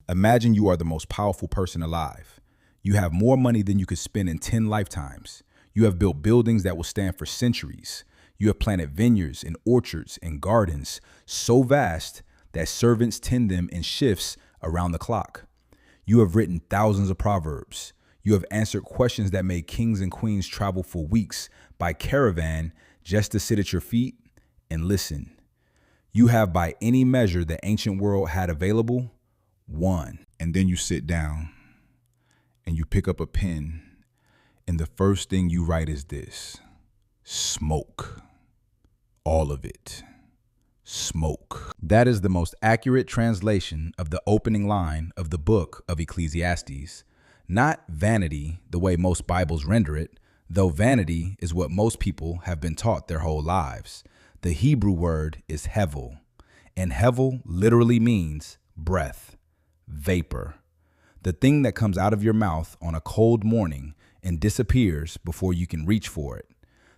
Imagine you are the most powerful person alive. You have more money than you could spend in 10 lifetimes. You have built buildings that will stand for centuries. You have planted vineyards and orchards and gardens so vast that servants tend them in shifts around the clock. You have written thousands of proverbs. You have answered questions that made kings and queens travel for weeks by caravan just to sit at your feet and listen. You have, by any measure the ancient world had available, won. And then you sit down and you pick up a pen, and the first thing you write is this: smoke. All of it. Smoke. That is the most accurate translation of the opening line of the Book of Ecclesiastes. Not vanity, the way most Bibles render it, though vanity is what most people have been taught their whole lives. The Hebrew word is Hevel, and Hevel literally means breath, vapor. The thing that comes out of your mouth on a cold morning and disappears before you can reach for it.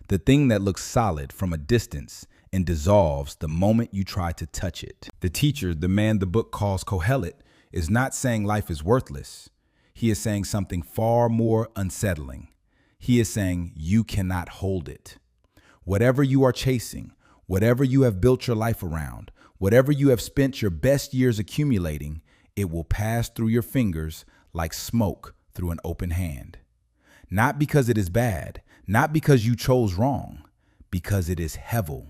The thing that looks solid from a distance and dissolves the moment you try to touch it. The teacher, the man the book calls Qohelet, is not saying life is worthless. He is saying something far more unsettling. He is saying you cannot hold it. Whatever you are chasing, whatever you have built your life around, whatever you have spent your best years accumulating, it will pass through your fingers like smoke through an open hand. Not because it is bad, not because you chose wrong, because it is Hevel.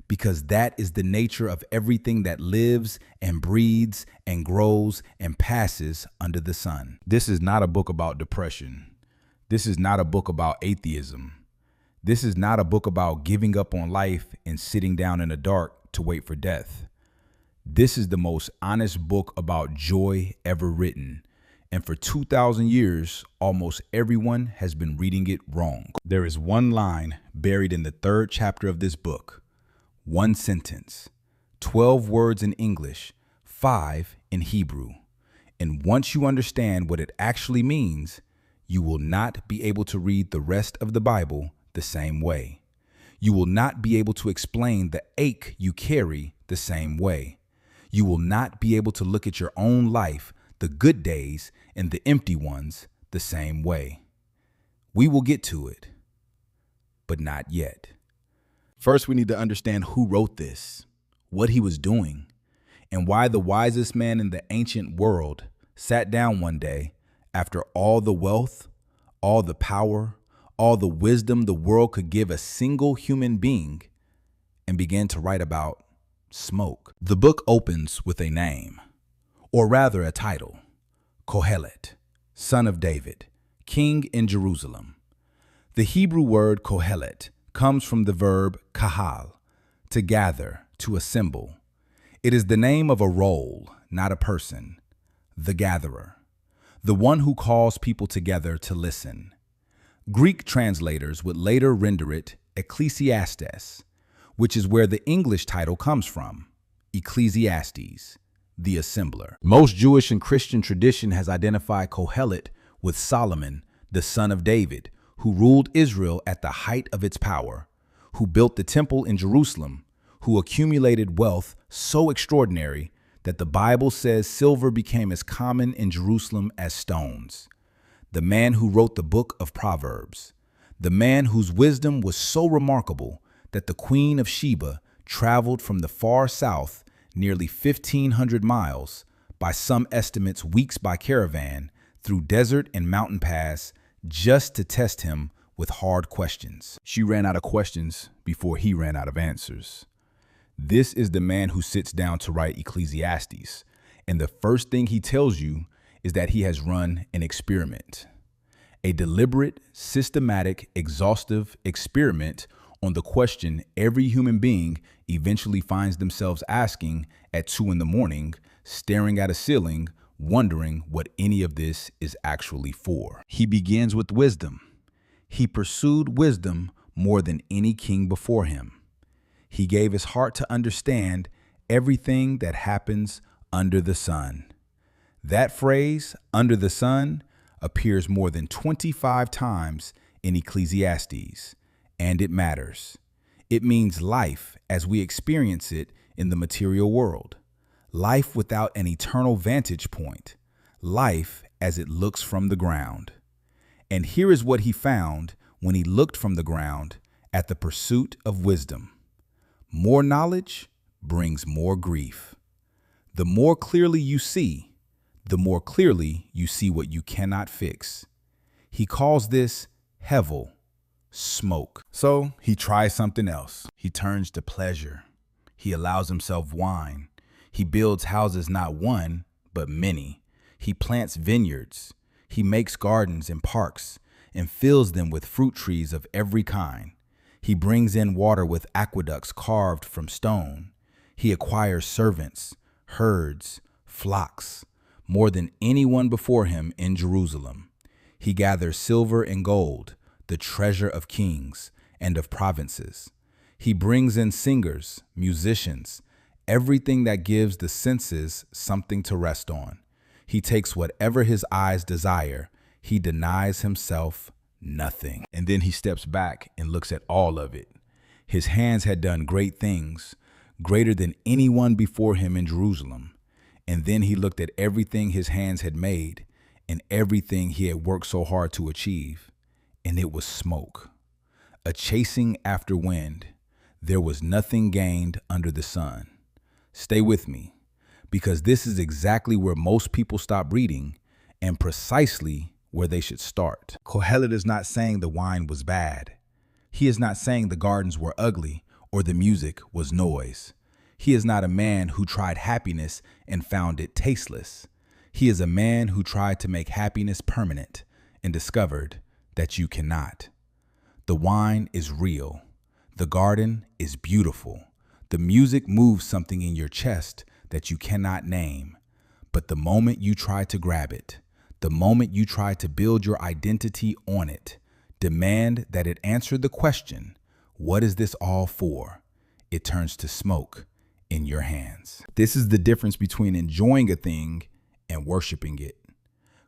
Because that is the nature of everything that lives and breathes and grows and passes under the sun. This is not a book about depression. This is not a book about atheism. This is not a book about giving up on life and sitting down in the dark to wait for death. This is the most honest book about joy ever written. And for 2,000 years, almost everyone has been reading it wrong. There is one line buried in the 3rd chapter of this book. One sentence, 12 words in English, 5 in Hebrew. And once you understand what it actually means, you will not be able to read the rest of the Bible the same way. You will not be able to explain the ache you carry the same way. You will not be able to look at your own life, the good days and the empty ones, the same way. We will get to it, but not yet. First, we need to understand who wrote this, what he was doing, and why the wisest man in the ancient world sat down one day after all the wealth, all the power, all the wisdom the world could give a single human being, and began to write about smoke. The book opens with a name, or rather a title: Qohelet, son of David, king in Jerusalem. The Hebrew word Qohelet comes from the verb kahal, to gather, to assemble. It is the name of a role, not a person. The gatherer, the one who calls people together to listen. Greek translators would later render it Ecclesiastes, which is where the English title comes from, Ecclesiastes, the assembler. Most Jewish and Christian tradition has identified Qohelet with Solomon, the son of David, who ruled Israel at the height of its power, who built the temple in Jerusalem, who accumulated wealth so extraordinary that the Bible says silver became as common in Jerusalem as stones. The man who wrote the book of Proverbs, the man whose wisdom was so remarkable that the Queen of Sheba traveled from the far south nearly 1,500 miles, by some estimates weeks by caravan, through desert and mountain pass, just to test him with hard questions. She ran out of questions before he ran out of answers. This is the man who sits down to write Ecclesiastes, and the first thing he tells you is that he has run an experiment. A deliberate, systematic, exhaustive experiment on the question every human being eventually finds themselves asking at 2 a.m, staring at a ceiling, wondering what any of this is actually for. He begins with wisdom. He pursued wisdom more than any king before him. He gave his heart to understand everything that happens under the sun. That phrase, under the sun, appears more than 25 times in Ecclesiastes, and it matters. It means life as we experience it in the material world. life without an eternal vantage point, life as it looks from the ground. And here is what he found when he looked from the ground at the pursuit of wisdom. More knowledge brings more grief. The more clearly you see, the more clearly you see what you cannot fix. He calls this Hevel, smoke. So he tries something else. He turns to pleasure. He allows himself wine. He builds houses not one, but many. He plants vineyards. He makes gardens and parks and fills them with fruit trees of every kind. He brings in water with aqueducts carved from stone. He acquires servants, herds, flocks, more than anyone before him in Jerusalem. He gathers silver and gold, the treasure of kings and of provinces. He brings in singers, musicians, everything that gives the senses something to rest on. He takes whatever his eyes desire. He denies himself nothing. And then he steps back and looks at all of it. His hands had done great things, greater than anyone before him in Jerusalem. And then he looked at everything his hands had made and everything he had worked so hard to achieve. And it was smoke, a chasing after wind. There was nothing gained under the sun. Stay with me, because this is exactly where most people stop reading and precisely where they should start. Qohelet is not saying the wine was bad. He is not saying the gardens were ugly or the music was noise. He is not a man who tried happiness and found it tasteless. He is a man who tried to make happiness permanent and discovered that you cannot. The wine is real. The garden is beautiful. The music moves something in your chest that you cannot name. But the moment you try to grab it, the moment you try to build your identity on it, demand that it answer the question, what is this all for? It turns to smoke in your hands. This is the difference between enjoying a thing and worshiping it.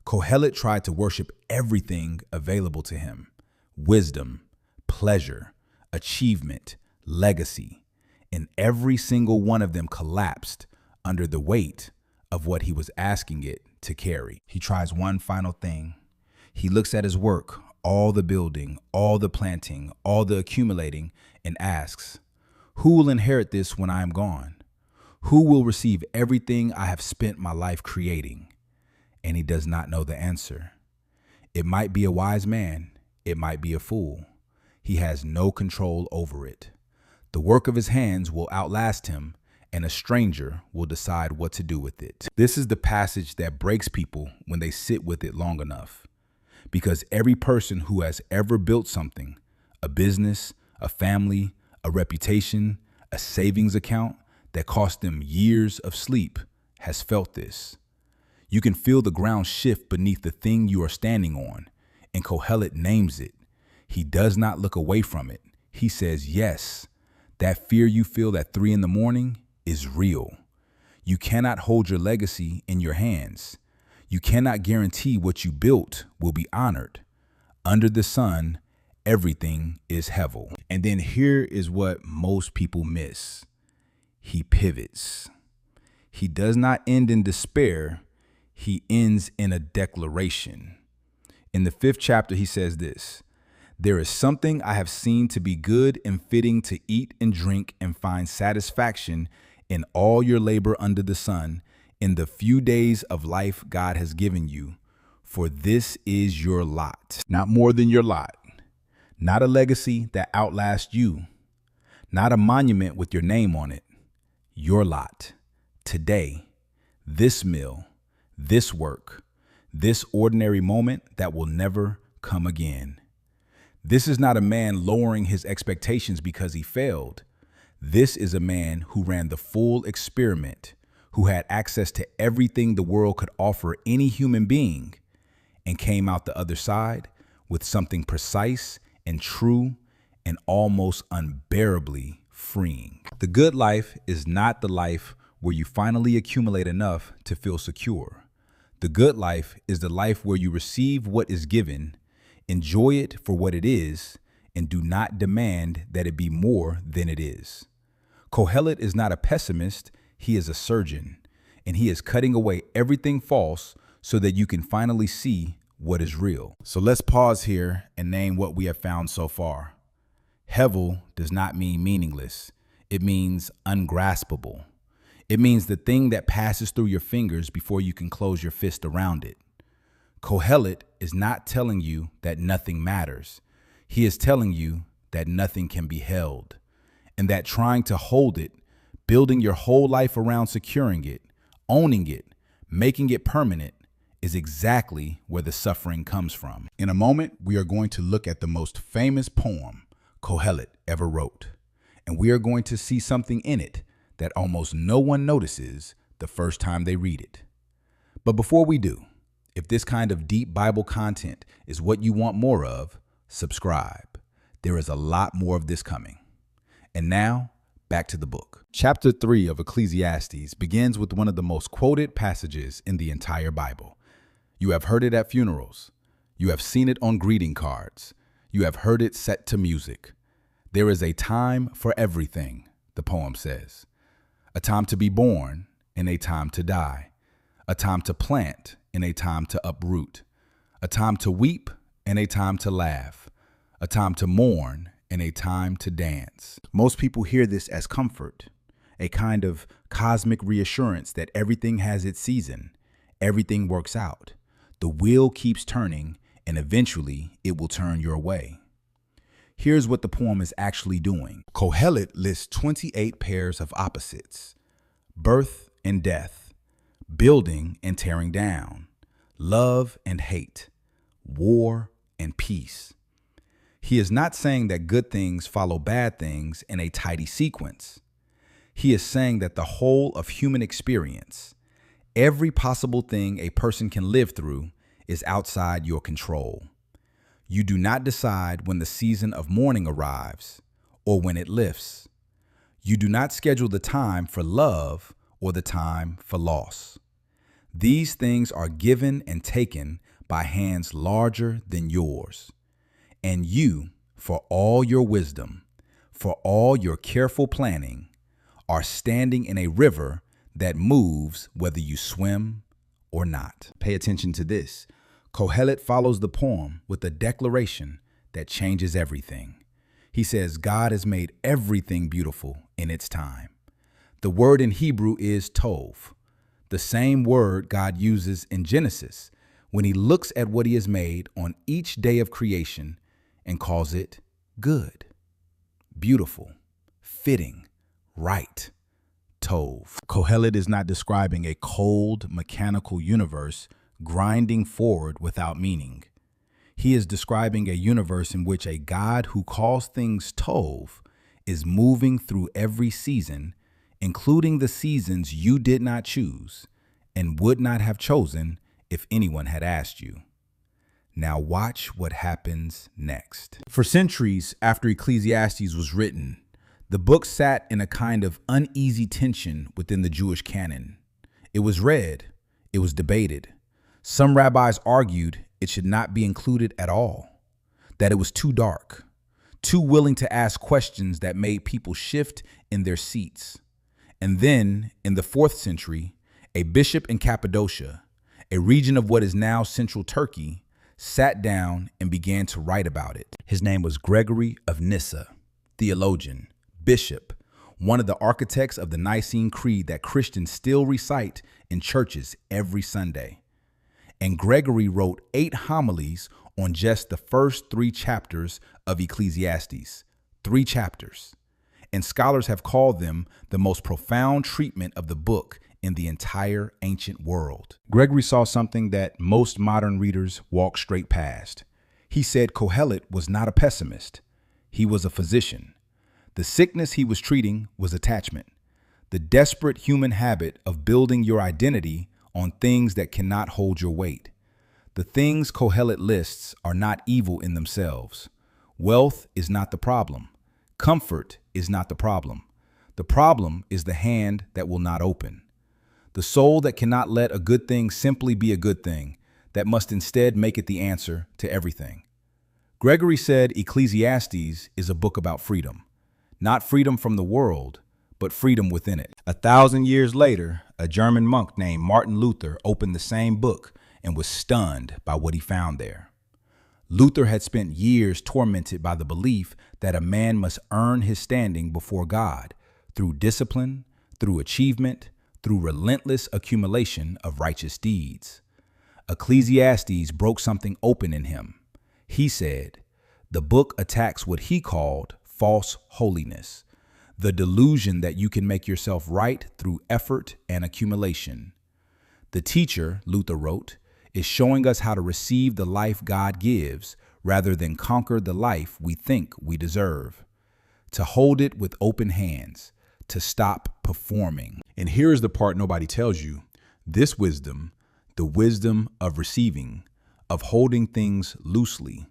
Qohelet tried to worship everything available to him: wisdom, pleasure, achievement, legacy, and every single one of them collapsed under the weight of what he was asking it to carry. He tries one final thing. He looks at his work, all the building, all the planting, all the accumulating, and asks, who will inherit this when I am gone? Who will receive everything I have spent my life creating? And he does not know the answer. It might be a wise man. It might be a fool. He has no control over it. The work of his hands will outlast him, and a stranger will decide what to do with it. This is the passage that breaks people when they sit with it long enough. Because every person who has ever built something, a business, a family, a reputation, a savings account that cost them years of sleep, has felt this. You can feel the ground shift beneath the thing you are standing on, and Qohelet names it. He does not look away from it. He says, yes, that fear you feel at 3 a.m. is real. You cannot hold your legacy in your hands. You cannot guarantee what you built will be honored. Under the sun, everything is Hevel. And then here is what most people miss. He pivots. He does not end in despair. He ends in a declaration. In the 5th chapter, he says this: there is something I have seen to be good and fitting to eat and drink and find satisfaction in all your labor under the sun, in the few days of life God has given you. For this is your lot, not more than your lot, not a legacy that outlasts you, not a monument with your name on it. Your lot, today, this meal, this work, this ordinary moment that will never come again. This is not a man lowering his expectations because he failed. This is a man who ran the full experiment, who had access to everything the world could offer any human being, and came out the other side with something precise and true and almost unbearably freeing. The good life is not the life where you finally accumulate enough to feel secure. The good life is the life where you receive what is given, enjoy it for what it is, and do not demand that it be more than it is. Qohelet is not a pessimist, he is a surgeon. and he is cutting away everything false so that you can finally see what is real. So let's pause here and name what we have found so far. Hevel does not mean meaningless. It means ungraspable. It means the thing that passes through your fingers before you can close your fist around it. Qohelet is not telling you that nothing matters. He is telling you that nothing can be held, and that trying to hold it, building your whole life around securing it, owning it, making it permanent, is exactly where the suffering comes from. In a moment, we are going to look at the most famous poem Qohelet ever wrote, and we are going to see something in it that almost no one notices the first time they read it. But before we do, if this kind of deep Bible content is what you want more of, subscribe. There is a lot more of this coming. And now, back to the book. Chapter 3 of Ecclesiastes begins with one of the most quoted passages in the entire Bible. You have heard it at funerals. You have seen it on greeting cards. You have heard it set to music. There is a time for everything, the poem says. A time to be born and a time to die. A time to plant and a time to uproot. A time to weep and a time to laugh. A time to mourn and a time to dance. Most people hear this as comfort, a kind of cosmic reassurance that everything has its season, everything works out, the wheel keeps turning, and eventually it will turn your way. Here's what the poem is actually doing. Qohelet lists 28 pairs of opposites: birth and death, building and tearing down, love and hate, war and peace. He is not saying that good things follow bad things in a tidy sequence. He is saying that the whole of human experience, every possible thing a person can live through, is outside your control. You do not decide when the season of mourning arrives or when it lifts. You do not schedule the time for love or the time for loss. These things are given and taken by hands larger than yours. And you, for all your wisdom, for all your careful planning, are standing in a river that moves whether you swim or not. Pay attention to this. Qohelet follows the poem with a declaration that changes everything. He says God has made everything beautiful in its time. The word in Hebrew is tov, the same word God uses in Genesis when he looks at what he has made on each day of creation and calls it good, beautiful, fitting, right, tov. Qohelet is not describing a cold, mechanical universe grinding forward without meaning. He is describing a universe in which a God who calls things tov is moving through every season, including the seasons you did not choose and would not have chosen if anyone had asked you. Now watch what happens next. For centuries after Ecclesiastes was written, the book sat in a kind of uneasy tension within the Jewish canon. It was read, it was debated. Some rabbis argued it should not be included at all, that it was too dark, too willing to ask questions that made people shift in their seats. And then, in the 4th century, a bishop in Cappadocia, a region of what is now central Turkey, sat down and began to write about it. His name was Gregory of Nyssa, theologian, bishop, one of the architects of the Nicene Creed that Christians still recite in churches every Sunday. And Gregory wrote 8 homilies on just the first 3 chapters of Ecclesiastes. 3 chapters. And scholars have called them the most profound treatment of the book in the entire ancient world. Gregory saw something that most modern readers walk straight past. He said Qohelet was not a pessimist. He was a physician. The sickness he was treating was attachment, the desperate human habit of building your identity on things that cannot hold your weight. The things Qohelet lists are not evil in themselves. Wealth is not the problem. Comfort is not the problem. The problem is the hand that will not open. The soul that cannot let a good thing simply be a good thing, that must instead make it the answer to everything. Gregory said Ecclesiastes is a book about freedom, not freedom from the world, but freedom within it. 1,000 years later, a German monk named Martin Luther opened the same book and was stunned by what he found there. Luther had spent years tormented by the belief that a man must earn his standing before God through discipline, through achievement, through relentless accumulation of righteous deeds. Ecclesiastes broke something open in him. He said, the book attacks what he called false holiness, the delusion that you can make yourself right through effort and accumulation. The teacher, Luther wrote, is showing us how to receive the life God gives rather than conquer the life we think we deserve, to hold it with open hands, to stop performing. And here's the part nobody tells you. This wisdom, the wisdom of receiving, of holding things loosely,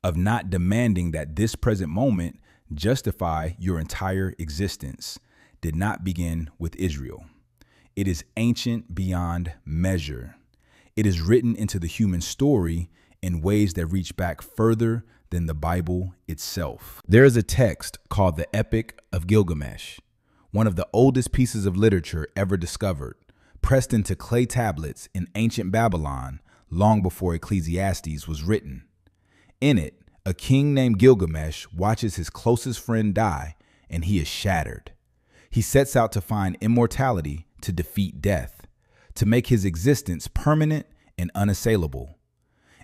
of not demanding that this present moment justify your entire existence, did not begin with Israel. It is ancient beyond measure. It is written into the human story in ways that reach back further than the Bible itself. There is a text called the Epic of Gilgamesh, one of the oldest pieces of literature ever discovered, pressed into clay tablets in ancient Babylon long before Ecclesiastes was written. In it, a king named Gilgamesh watches his closest friend die, and he is shattered. He sets out to find immortality to defeat death, to make his existence permanent and unassailable.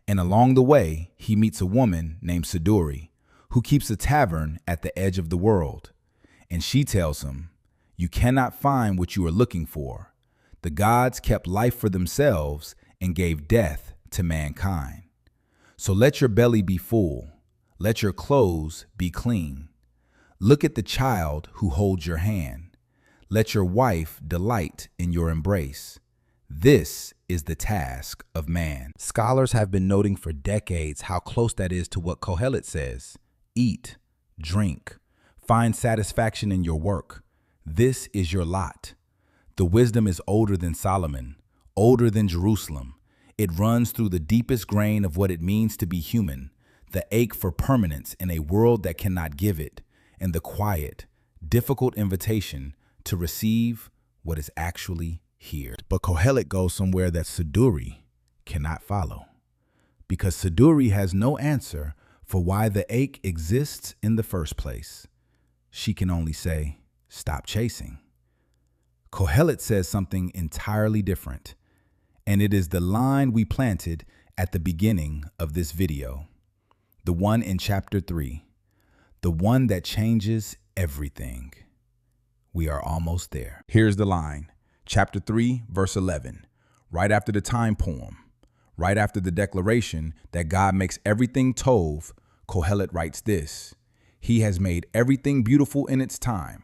And along the way, he meets a woman named Siduri, who keeps a tavern at the edge of the world. And she tells him, you cannot find what you are looking for. The gods kept life for themselves and gave death to mankind. So let your belly be full. Let your clothes be clean. Look at the child who holds your hand. Let your wife delight in your embrace. This is the task of man. Scholars have been noting for decades how close that is to what Qohelet says. Eat, drink, find satisfaction in your work. This is your lot. The wisdom is older than Solomon, older than Jerusalem. It runs through the deepest grain of what it means to be human, the ache for permanence in a world that cannot give it, and the quiet, difficult invitation to receive what is actually here. But Qohelet goes somewhere that Siduri cannot follow, because Siduri has no answer for why the ache exists in the first place. She can only say, stop chasing. Qohelet says something entirely different, and it is the line we planted at the beginning of this video, the one in chapter 3, the one that changes everything. We are almost there. Here's the line, chapter 3, verse 11, right after the time poem, right after the declaration that God makes everything tov. Qohelet writes this: He has made everything beautiful in its time.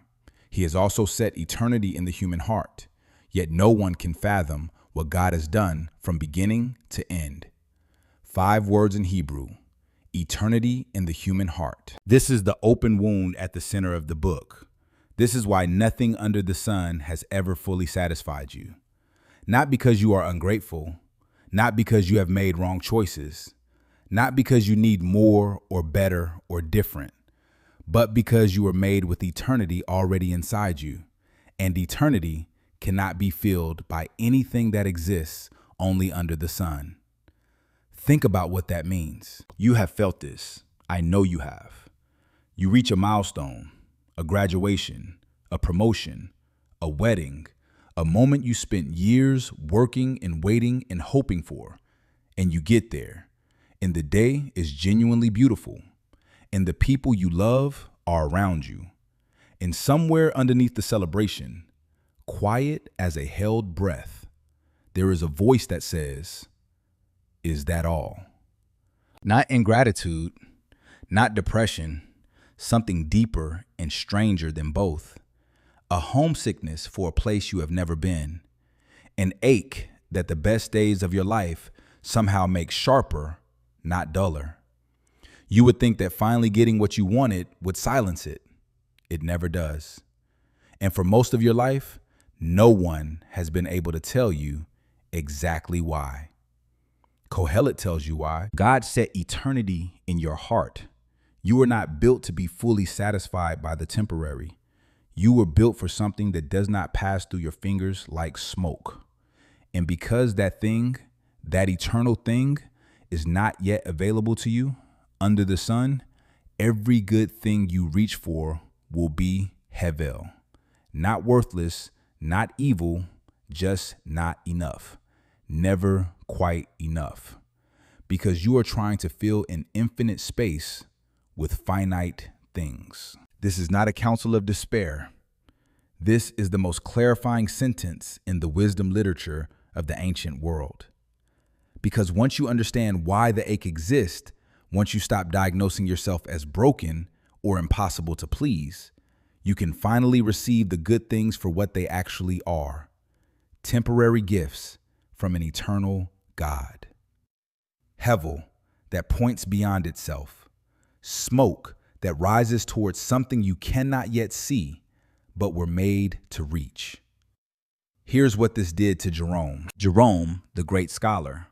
He has also set eternity in the human heart, yet no one can fathom what God has done from beginning to end. 5 words in Hebrew: eternity in the human heart. This is the open wound at the center of the book. This is why nothing under the sun has ever fully satisfied you. Not because you are ungrateful, not because you have made wrong choices, not because you need more or better or different, but because you were made with eternity already inside you, and eternity cannot be filled by anything that exists only under the sun. Think about what that means. You have felt this. I know you have. You reach a milestone, a graduation, a promotion, a wedding, a moment you spent years working and waiting and hoping for, and you get there, and the day is genuinely beautiful, and the people you love are around you. And somewhere underneath the celebration, quiet as a held breath, there is a voice that says, "Is that all?" Not ingratitude, not depression, something deeper and stranger than both. A homesickness for a place you have never been. An ache that the best days of your life somehow make sharper, not duller. You would think that finally getting what you wanted would silence it. It never does. And for most of your life, no one has been able to tell you exactly why. Qohelet tells you why. God set eternity in your heart. You are not built to be fully satisfied by the temporary. You were built for something that does not pass through your fingers like smoke. And because that thing, that eternal thing, is not yet available to you under the sun, every good thing you reach for will be Hevel. Not worthless, not evil, just not enough. Never quite enough. Because you are trying to fill an infinite space with finite things. This is not a counsel of despair. This is the most clarifying sentence in the wisdom literature of the ancient world. Because once you understand why the ache exists, once you stop diagnosing yourself as broken or impossible to please, you can finally receive the good things for what they actually are: temporary gifts from an eternal God. Hevel, that points beyond itself. Smoke that rises towards something you cannot yet see, but were made to reach. Here's what this did to Jerome. Jerome, the great scholar,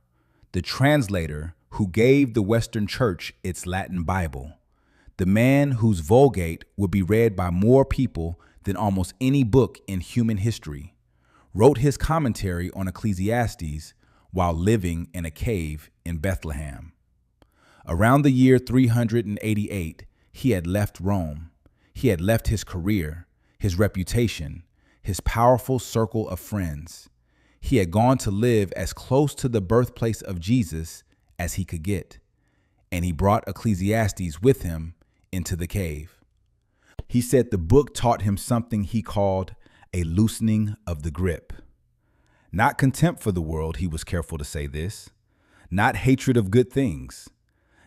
the translator who gave the Western Church its Latin Bible, the man whose Vulgate would be read by more people than almost any book in human history, wrote his commentary on Ecclesiastes while living in a cave in Bethlehem. Around the year 388, he had left Rome. He had left his career, his reputation, his powerful circle of friends. He had gone to live as close to the birthplace of Jesus as he could get, and he brought Ecclesiastes with him into the cave. He said the book taught him something he called a loosening of the grip. Not contempt for the world, he was careful to say this, not hatred of good things,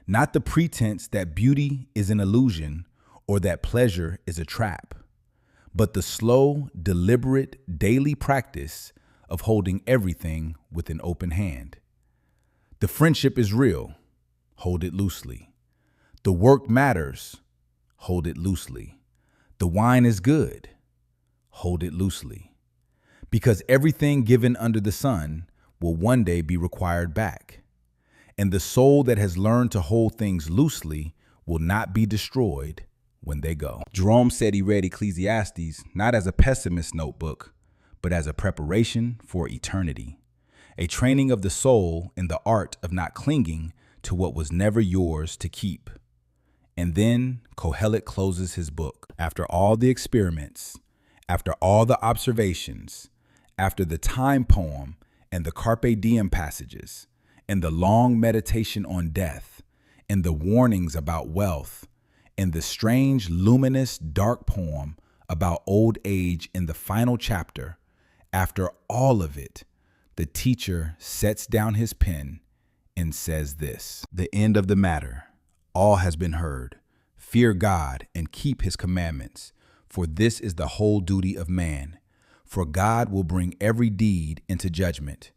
not the pretense that beauty is an illusion or that pleasure is a trap, but the slow, deliberate, daily practice of holding everything with an open hand. The friendship is real. Hold it loosely. The work matters. Hold it loosely. The wine is good. Hold it loosely. Because everything given under the sun will one day be required back. And the soul that has learned to hold things loosely will not be destroyed when they go. Jerome said he read Ecclesiastes not as a pessimist notebook, but as a preparation for eternity, a training of the soul in the art of not clinging to what was never yours to keep. And then Qohelet closes his book. After all the experiments, after all the observations, after the time poem and the carpe diem passages, and the long meditation on death, and the warnings about wealth, and the strange, luminous, dark poem about old age in the final chapter, after all of it, the teacher sets down his pen and says this: the end of the matter, all has been heard. Fear God and keep his commandments, for this is the whole duty of man. For God will bring every deed into judgment,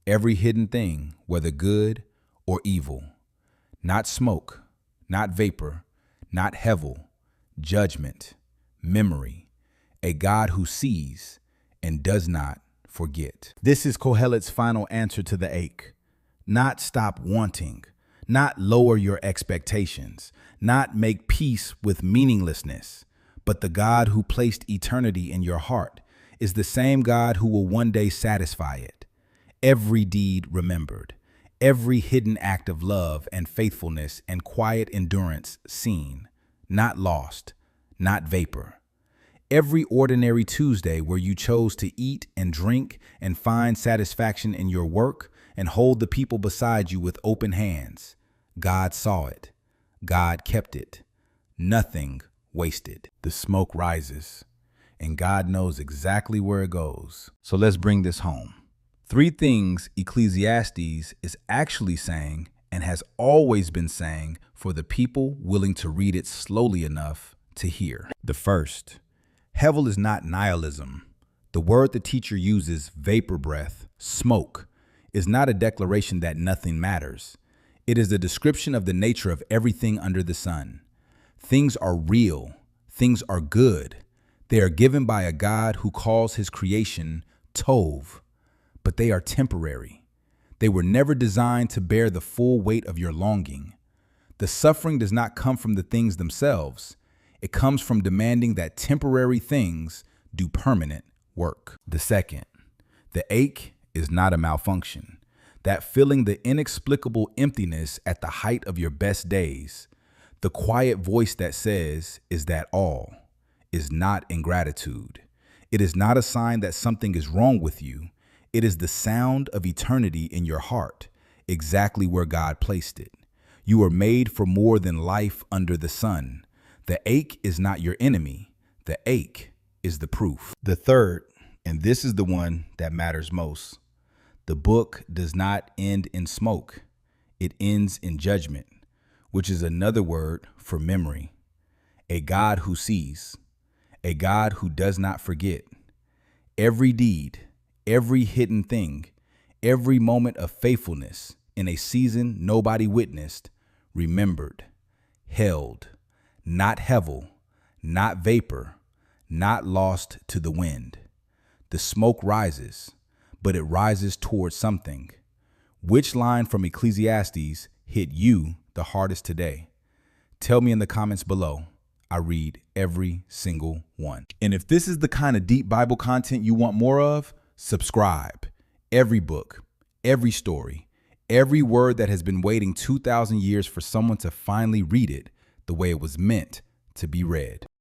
every hidden thing, whether good or evil. Not smoke, not vapor, not Hevel, judgment, memory, a God who sees and does not forget. This is Qohelet's final answer to the ache. Not stop wanting, not lower your expectations, not make peace with meaninglessness, but the God who placed eternity in your heart is the same God who will one day satisfy it. Every deed remembered, every hidden act of love and faithfulness and quiet endurance seen, not lost, not vapor. Every ordinary Tuesday where you chose to eat and drink and find satisfaction in your work and hold the people beside you with open hands, God saw it. God kept it. Nothing wasted. The smoke rises, and God knows exactly where it goes. So let's bring this home. 3 things Ecclesiastes is actually saying and has always been saying for the people willing to read it slowly enough to hear. The first, Hevel is not nihilism. The word the teacher uses, vapor breath, smoke, is not a declaration that nothing matters. It is a description of the nature of everything under the sun. Things are real. Things are good. They are given by a God who calls his creation Tov, but they are temporary. They were never designed to bear the full weight of your longing. The suffering does not come from the things themselves. It comes from demanding that temporary things do permanent work. The second, the ache is not a malfunction. That feeling the inexplicable emptiness at the height of your best days, the quiet voice that says, "Is that all?" is not ingratitude. It is not a sign that something is wrong with you. It is the sound of eternity in your heart, exactly where God placed it. You are made for more than life under the sun. The ache is not your enemy. The ache is the proof. The third, and this is the one that matters most, the book does not end in smoke. It ends in judgment, which is another word for memory. A God who sees, a God who does not forget. Every deed, every hidden thing, every moment of faithfulness in a season nobody witnessed, remembered, held, not Hevel, not vapor, not lost to the wind. The smoke rises, but it rises towards something. Which line from Ecclesiastes hit you the hardest today? Tell me in the comments below. I read every single one. And if this is the kind of deep Bible content you want more of, subscribe. Every book, every story, every word that has been waiting 2,000 years for someone to finally read it the way it was meant to be read.